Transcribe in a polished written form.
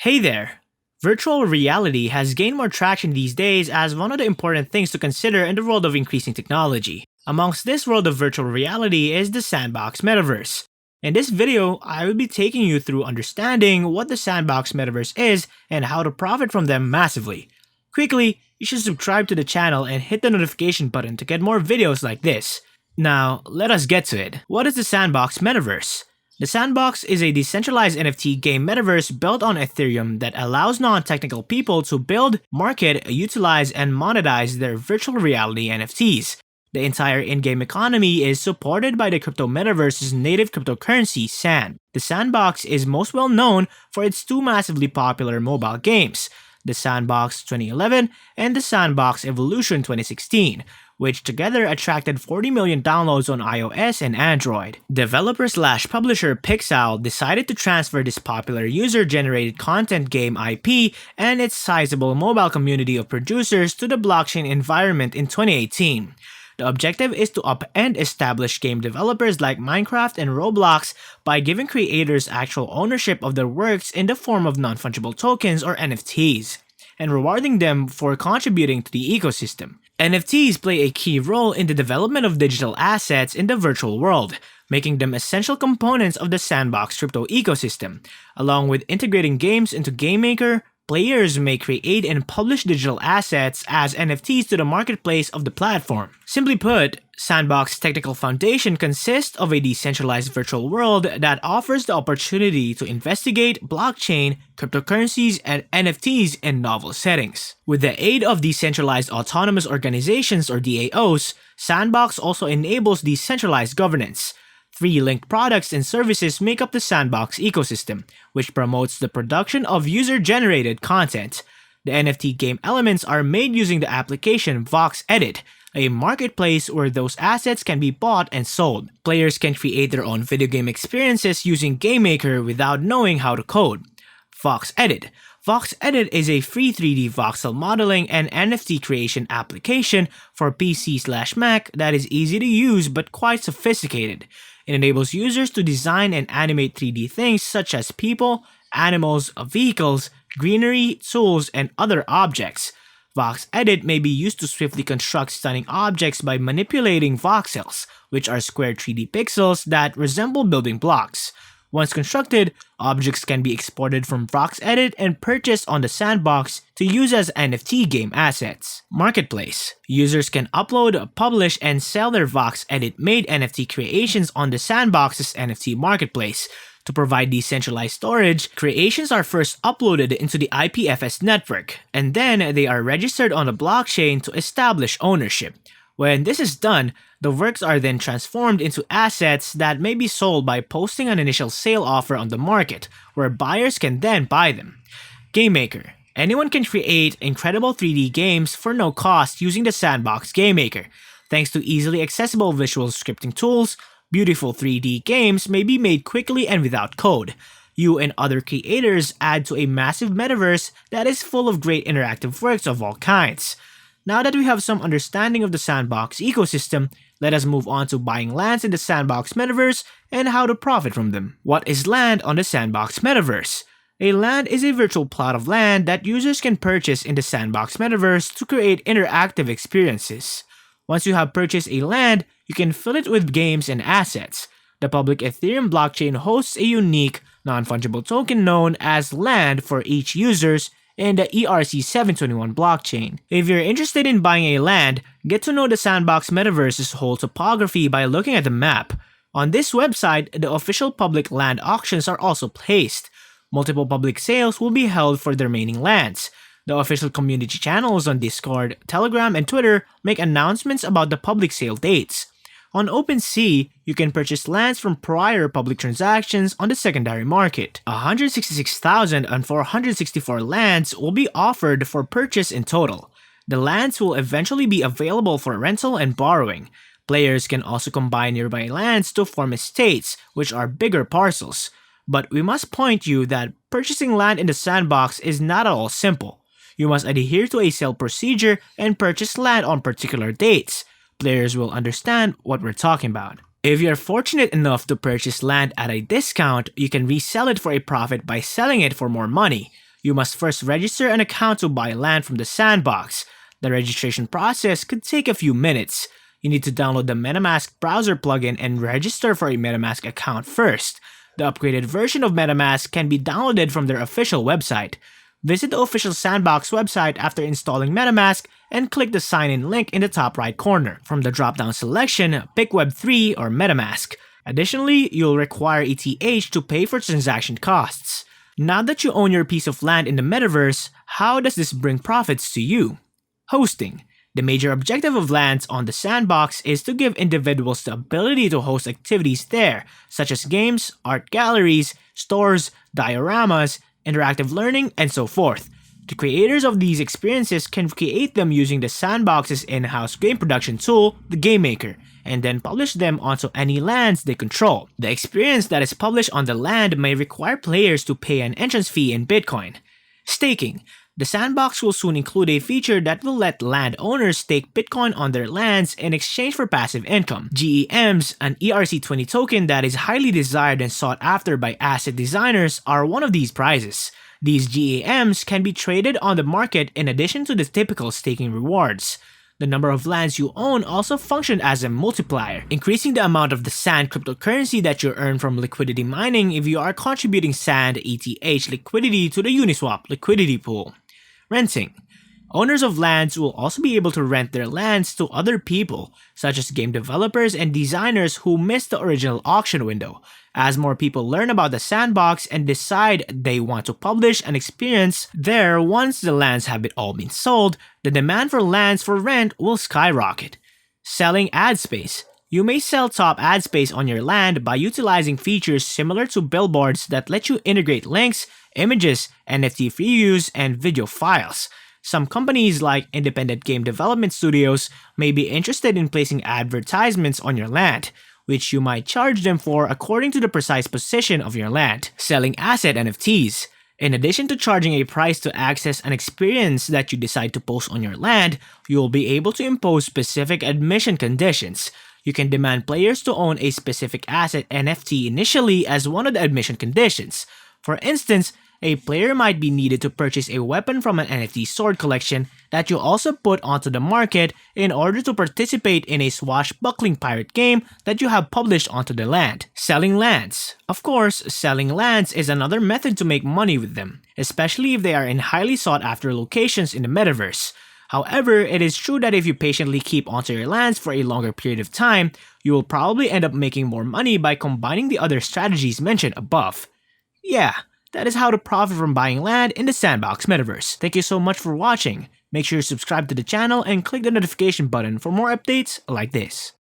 Hey there! Virtual reality has gained more traction these days as one of the important things to consider in the world of increasing technology. Amongst this world of virtual reality is the Sandbox Metaverse. In this video, I will be taking you through understanding what the Sandbox Metaverse is and how to profit from them massively. Quickly, you should subscribe to the channel and hit the notification button to get more videos like this. Now, let us get to it. What is the Sandbox Metaverse? The Sandbox is a decentralized NFT game metaverse built on Ethereum that allows non-technical people to build, market, utilize, and monetize their virtual reality NFTs. The entire in-game economy is supported by the crypto metaverse's native cryptocurrency, Sand. The Sandbox is most well known for its two massively popular mobile games, the Sandbox 2011 and the Sandbox Evolution 2016, which together attracted 40 million downloads on iOS and Android. Developer/publisher Pixel decided to transfer this popular user-generated content game IP and its sizable mobile community of producers to the blockchain environment in 2018. The objective is to upend established game developers like Minecraft and Roblox by giving creators actual ownership of their works in the form of non-fungible tokens or NFTs, and rewarding them for contributing to the ecosystem. NFTs play a key role in the development of digital assets in the virtual world, making them essential components of the Sandbox crypto ecosystem. Along with integrating games into GameMaker, players may create and publish digital assets as NFTs to the marketplace of the platform. Simply put, Sandbox's technical foundation consists of a decentralized virtual world that offers the opportunity to investigate blockchain, cryptocurrencies, and NFTs in novel settings. With the aid of decentralized autonomous organizations or DAOs, Sandbox also enables decentralized governance. Three linked products and services make up the Sandbox ecosystem, which promotes the production of user-generated content. The NFT game elements are made using the application VoxEdit, a marketplace where those assets can be bought and sold. Players can create their own video game experiences using GameMaker without knowing how to code. VoxEdit. VoxEdit is a free 3D voxel modeling and NFT creation application for PC/Mac that is easy to use but quite sophisticated. It enables users to design and animate 3D things such as people, animals, vehicles, greenery, tools, and other objects. VoxEdit may be used to swiftly construct stunning objects by manipulating voxels, which are square 3D pixels that resemble building blocks. Once constructed, objects can be exported from VoxEdit and purchased on the Sandbox to use as NFT game assets. Marketplace. Users can upload, publish, and sell their VoxEdit-made NFT creations on the Sandbox's NFT marketplace. To provide decentralized storage, creations are first uploaded into the IPFS network, and then they are registered on the blockchain to establish ownership. When this is done, the works are then transformed into assets that may be sold by posting an initial sale offer on the market, where buyers can then buy them. GameMaker. Anyone can create incredible 3D games for no cost using the Sandbox GameMaker. Thanks to easily accessible visual scripting tools, beautiful 3D games may be made quickly and without code. You and other creators add to a massive metaverse that is full of great interactive works of all kinds. Now that we have some understanding of the Sandbox ecosystem, let us move on to buying lands in the Sandbox Metaverse and how to profit from them. What is land on the Sandbox Metaverse? A land is a virtual plot of land that users can purchase in the Sandbox Metaverse to create interactive experiences. Once you have purchased a land, you can fill it with games and assets. The public Ethereum blockchain hosts a unique, non-fungible token known as land for each user's in the ERC-721 blockchain. If you're interested in buying a land, get to know the Sandbox Metaverse's whole topography by looking at the map. On this website, the official public land auctions are also placed. Multiple public sales will be held for the remaining lands. The official community channels on Discord, Telegram, and Twitter make announcements about the public sale dates. On OpenSea, you can purchase lands from prior public transactions on the secondary market. 166,464 lands will be offered for purchase in total. The lands will eventually be available for rental and borrowing. Players can also combine nearby lands to form estates, which are bigger parcels. But we must point you that purchasing land in the Sandbox is not at all simple. You must adhere to a sale procedure and purchase land on particular dates. Players will understand what we're talking about. If you're fortunate enough to purchase land at a discount, you can resell it for a profit by selling it for more money. You must first register an account to buy land from the sandbox. The registration process could take a few minutes. You need to download the MetaMask browser plugin and register for a MetaMask account first. The upgraded version of MetaMask can be downloaded from their official website. Visit the official Sandbox website after installing MetaMask and click the sign-in link in the top right corner. From the drop-down selection, pick Web3 or MetaMask. Additionally, you'll require ETH to pay for transaction costs. Now that you own your piece of land in the metaverse, how does this bring profits to you? Hosting. The major objective of lands on the sandbox is to give individuals the ability to host activities there, such as games, art galleries, stores, dioramas, interactive learning, and so forth. The creators of these experiences can create them using the sandbox's in-house game production tool, the Game Maker, and then publish them onto any lands they control. The experience that is published on the land may require players to pay an entrance fee in Bitcoin. Staking. The sandbox will soon include a feature that will let landowners stake Bitcoin on their lands in exchange for passive income. GEMs, an ERC20 token that is highly desired and sought after by asset designers, are one of these prizes. These GEMs can be traded on the market in addition to the typical staking rewards. The number of lands you own also function as a multiplier, increasing the amount of the SAND cryptocurrency that you earn from liquidity mining if you are contributing SAND ETH liquidity to the Uniswap liquidity pool. Renting. Owners of lands will also be able to rent their lands to other people, such as game developers and designers who missed the original auction window. As more people learn about the sandbox and decide they want to publish an experience there once the lands have all been sold, the demand for lands for rent will skyrocket. Selling ad space. You may sell top ad space on your land by utilizing features similar to billboards that let you integrate links, images, NFT free use, and video files. Some companies like independent game development studios may be interested in placing advertisements on your land, which you might charge them for according to the precise position of your land. Selling asset NFTs. In addition to charging a price to access an experience that you decide to post on your land, you will be able to impose specific admission conditions. You can demand players to own a specific asset NFT initially as one of the admission conditions. For instance, a player might be needed to purchase a weapon from an NFT sword collection that you also put onto the market in order to participate in a swashbuckling pirate game that you have published onto the land. Selling lands. Of course, selling lands is another method to make money with them, especially if they are in highly sought after locations in the metaverse. However, it is true that if you patiently keep onto your lands for a longer period of time, you will probably end up making more money by combining the other strategies mentioned above. Yeah, that is how to profit from buying land in the Sandbox Metaverse. Thank you so much for watching. Make sure you subscribe to the channel and click the notification button for more updates like this.